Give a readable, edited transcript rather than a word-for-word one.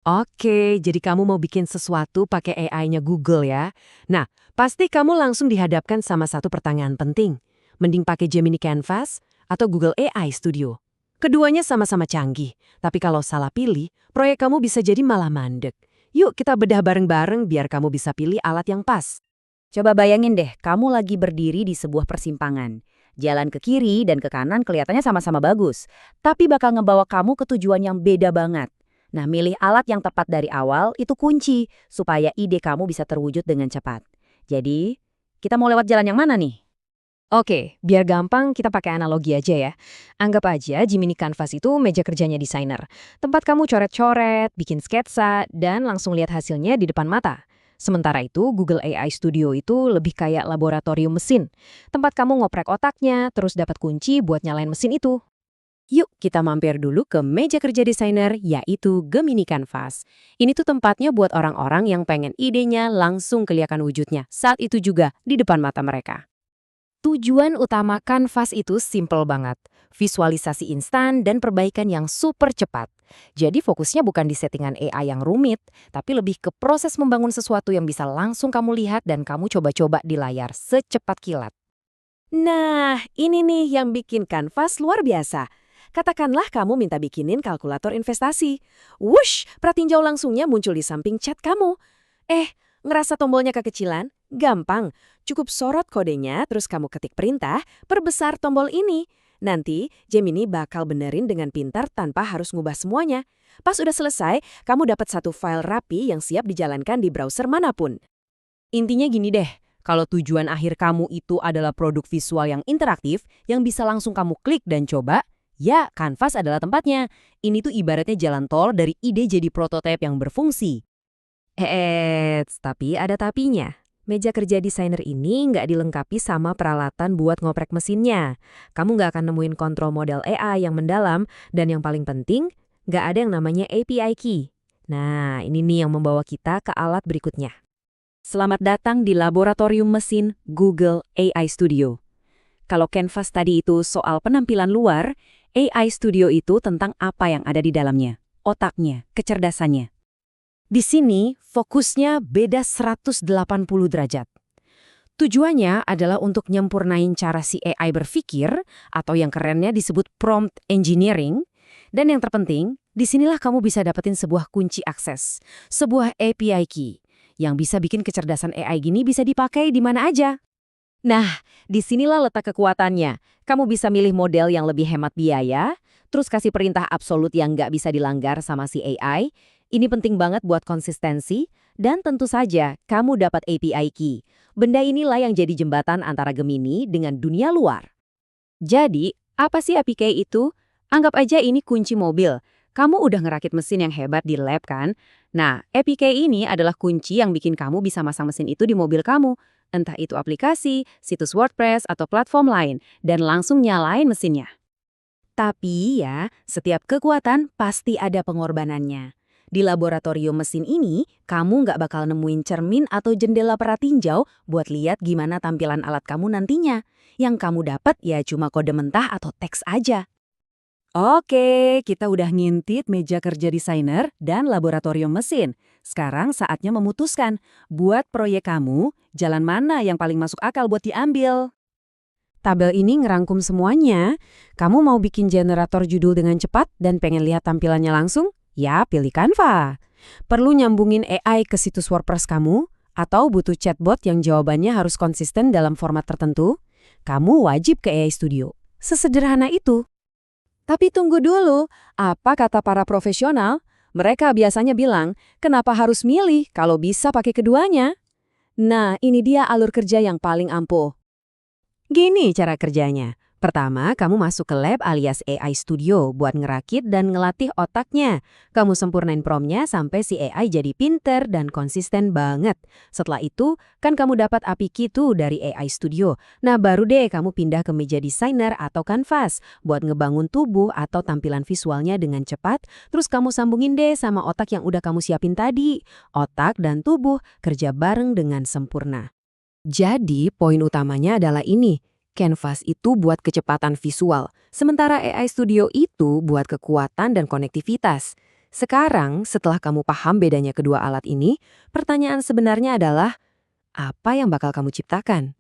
Oke, jadi kamu mau bikin sesuatu pakai AI-nya Google ya. Nah, pasti kamu langsung dihadapkan sama satu pertanyaan penting. Mending pakai Gemini Canvas atau Google AI Studio? Keduanya sama-sama canggih, tapi kalau salah pilih, proyek kamu bisa jadi malah mandek. Yuk kita bedah bareng-bareng biar kamu bisa pilih alat yang pas. Coba bayangin deh, kamu lagi berdiri di sebuah persimpangan. Jalan ke kiri dan ke kanan kelihatannya sama-sama bagus, tapi bakal ngebawa kamu ke tujuan yang beda banget. Nah, milih alat yang tepat dari awal itu kunci supaya ide kamu bisa terwujud dengan cepat. Jadi, kita mau lewat jalan yang mana nih? Oke, biar gampang kita pakai analogi aja ya. Anggap aja Gemini Canvas itu meja kerjanya desainer. Tempat kamu coret-coret, bikin sketsa, dan langsung lihat hasilnya di depan mata. Sementara itu, Google AI Studio itu lebih kayak laboratorium mesin. Tempat kamu ngoprek otaknya, terus dapat kunci buat nyalain mesin itu. Yuk kita mampir dulu ke meja kerja desainer yaitu Gemini Canvas. Ini tuh tempatnya buat orang-orang yang pengen idenya langsung kelihatan wujudnya saat itu juga di depan mata mereka. Tujuan utama Canvas itu simple banget. Visualisasi instan dan perbaikan yang super cepat. Jadi fokusnya bukan di settingan AI yang rumit, tapi lebih ke proses membangun sesuatu yang bisa langsung kamu lihat dan kamu coba-coba di layar secepat kilat. Nah, ini nih yang bikin Canvas luar biasa. Katakanlah kamu minta bikinin kalkulator investasi. Wush, pratinjau langsungnya muncul di samping chat kamu. Ngerasa tombolnya kekecilan? Gampang. Cukup sorot kodenya, terus kamu ketik perintah, perbesar tombol ini. Nanti, Gemini bakal benerin dengan pintar tanpa harus ngubah semuanya. Pas udah selesai, kamu dapat satu file rapi yang siap dijalankan di browser manapun. Intinya gini deh, kalau tujuan akhir kamu itu adalah produk visual yang interaktif, yang bisa langsung kamu klik dan coba, ya Canvas adalah tempatnya. Ini tuh ibaratnya jalan tol dari ide jadi prototipe yang berfungsi. Tapi ada tapinya. Meja kerja desainer ini nggak dilengkapi sama peralatan buat ngoprek mesinnya. Kamu nggak akan nemuin kontrol model AI yang mendalam, dan yang paling penting, nggak ada yang namanya API key. Nah, ini nih yang membawa kita ke alat berikutnya. Selamat datang di laboratorium mesin Google AI Studio. Kalau Canvas tadi itu soal penampilan luar, AI Studio itu tentang apa yang ada di dalamnya, otaknya, kecerdasannya. Di sini, fokusnya beda 180 derajat. Tujuannya adalah untuk nyempurnain cara si AI berpikir, atau yang kerennya disebut prompt engineering. Dan yang terpenting, disinilah kamu bisa dapetin sebuah kunci akses, sebuah API key, yang bisa bikin kecerdasan AI gini bisa dipakai di mana aja. Nah, disinilah letak kekuatannya. Kamu bisa milih model yang lebih hemat biaya, terus kasih perintah absolut yang nggak bisa dilanggar sama si AI. Ini penting banget buat konsistensi, dan tentu saja kamu dapat API key. Benda inilah yang jadi jembatan antara Gemini dengan dunia luar. Jadi, apa sih API key itu? Anggap aja ini kunci mobil. Kamu udah ngerakit mesin yang hebat di lab kan? Nah, API key ini adalah kunci yang bikin kamu bisa masang mesin itu di mobil kamu. Entah itu aplikasi, situs WordPress, atau platform lain, dan langsung nyalain mesinnya. Tapi ya, setiap kekuatan pasti ada pengorbanannya. Di laboratorium mesin ini, kamu nggak bakal nemuin cermin atau jendela pratinjau buat lihat gimana tampilan alat kamu nantinya. Yang kamu dapat ya cuma kode mentah atau teks aja. Oke, kita udah ngintip meja kerja desainer dan laboratorium mesin. Sekarang saatnya memutuskan, buat proyek kamu, jalan mana yang paling masuk akal buat diambil. Tabel ini ngerangkum semuanya. Kamu mau bikin generator judul dengan cepat dan pengen lihat tampilannya langsung? Ya, pilih Canva. Perlu nyambungin AI ke situs WordPress kamu? Atau butuh chatbot yang jawabannya harus konsisten dalam format tertentu? Kamu wajib ke AI Studio. Sesederhana itu. Tapi tunggu dulu, apa kata para profesional? Mereka biasanya bilang, kenapa harus milih kalau bisa pakai keduanya? Nah, ini dia alur kerja yang paling ampuh. Gini cara kerjanya. Pertama, kamu masuk ke lab alias AI Studio buat ngerakit dan ngelatih otaknya. Kamu sempurnain prompt-nya sampai si AI jadi pinter dan konsisten banget. Setelah itu, kan kamu dapat API key tuh dari AI Studio. Nah, baru deh kamu pindah ke meja desainer atau Canvas buat ngebangun tubuh atau tampilan visualnya dengan cepat. Terus kamu sambungin deh sama otak yang udah kamu siapin tadi. Otak dan tubuh kerja bareng dengan sempurna. Jadi, poin utamanya adalah ini. Canvas itu buat kecepatan visual, sementara AI Studio itu buat kekuatan dan konektivitas. Sekarang, setelah kamu paham bedanya kedua alat ini, pertanyaan sebenarnya adalah, apa yang bakal kamu ciptakan?